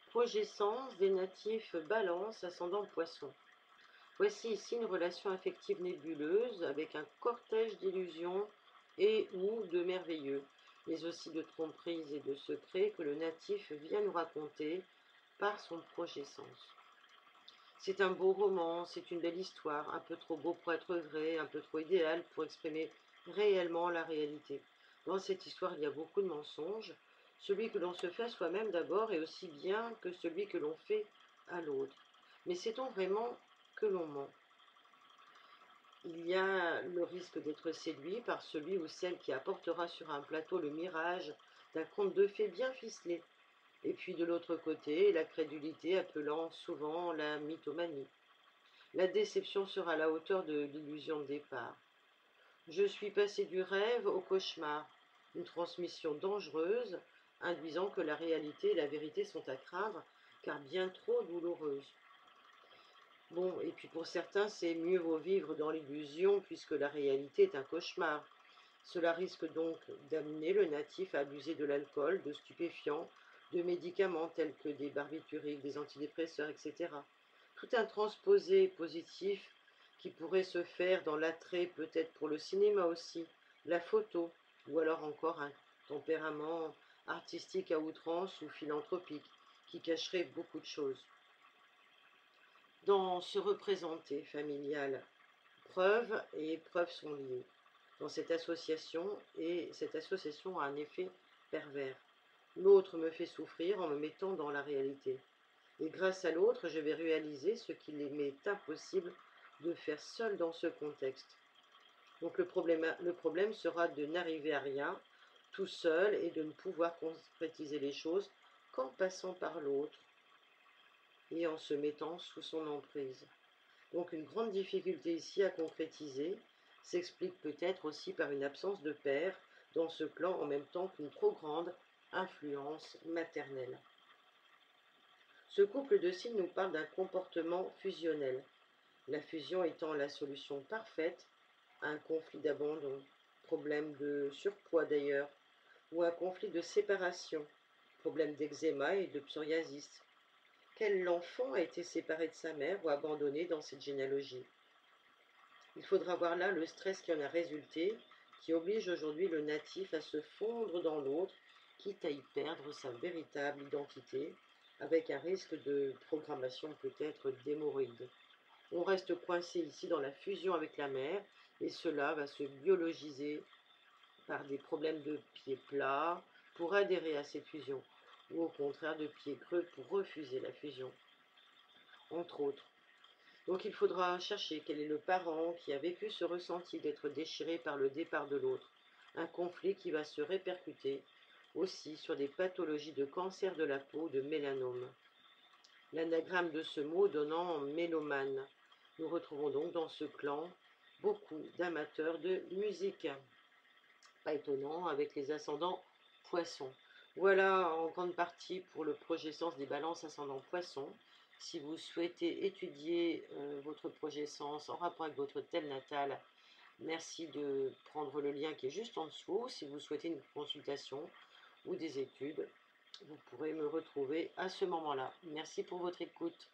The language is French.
Progescence des natifs Balance ascendant Poisson. Voici ici une relation affective nébuleuse avec un cortège d'illusions et ou de merveilleux, mais aussi de tromperies et de secrets que le natif vient nous raconter par son progescence. C'est un beau roman, c'est une belle histoire, un peu trop beau pour être vrai, un peu trop idéal pour exprimer réellement la réalité. Dans cette histoire, il y a beaucoup de mensonges. Celui que l'on se fait à soi-même d'abord est aussi bien que celui que l'on fait à l'autre. Mais sait-on vraiment que l'on ment? Il y a le risque d'être séduit par celui ou celle qui apportera sur un plateau le mirage d'un conte de fées bien ficelé. Et puis de l'autre côté, la crédulité appelant souvent la mythomanie. La déception sera à la hauteur de l'illusion de départ. Je suis passé du rêve au cauchemar, une transmission dangereuse, induisant que la réalité et la vérité sont à craindre, car bien trop douloureuses. Bon, et puis pour certains, c'est mieux vaut vivre dans l'illusion, puisque la réalité est un cauchemar. Cela risque donc d'amener le natif à abuser de l'alcool, de stupéfiants, de médicaments tels que des barbituriques, des antidépresseurs, etc. Tout un transposé positif qui pourrait se faire dans l'attrait peut-être pour le cinéma aussi, la photo, ou alors encore un tempérament artistique à outrance ou philanthropique qui cacherait beaucoup de choses. Dans se représenter familial, preuve et preuve sont liées dans cette association, et cette association a un effet pervers. L'autre me fait souffrir en me mettant dans la réalité. Et grâce à l'autre, je vais réaliser ce qu'il m'est impossible de faire seul dans ce contexte. Donc le problème sera de n'arriver à rien tout seul et de ne pouvoir concrétiser les choses qu'en passant par l'autre et en se mettant sous son emprise. Donc une grande difficulté ici à concrétiser s'explique peut-être aussi par une absence de père dans ce clan en même temps qu'une trop grande influence maternelle. Ce couple de signes nous parle d'un comportement fusionnel, la fusion étant la solution parfaite à un conflit d'abandon, problème de surpoids d'ailleurs, ou un conflit de séparation, problème d'eczéma et de psoriasis. Quel enfant a été séparé de sa mère ou abandonné dans cette généalogie? Il faudra voir là le stress qui en a résulté, qui oblige aujourd'hui le natif à se fondre dans l'autre, quitte à y perdre sa véritable identité, avec un risque de programmation peut-être d'hémorroïdes. On reste coincé ici dans la fusion avec la mère, et cela va se biologiser par des problèmes de pieds plats pour adhérer à cette fusion, ou au contraire de pieds creux pour refuser la fusion, entre autres. Donc il faudra chercher quel est le parent qui a vécu ce ressenti d'être déchiré par le départ de l'autre, un conflit qui va se répercuter aussi sur des pathologies de cancer de la peau, de mélanome. L'anagramme de ce mot donnant mélomane. Nous retrouvons donc dans ce clan beaucoup d'amateurs de musique. Pas étonnant avec les ascendants poissons. Voilà en grande partie pour le projet Sens des balances ascendant poissons. Si vous souhaitez étudier votre projet Sens en rapport avec votre thème natal, merci de prendre le lien qui est juste en dessous. Si vous souhaitez une consultation ou des études, vous pourrez me retrouver à ce moment-là. Merci pour votre écoute.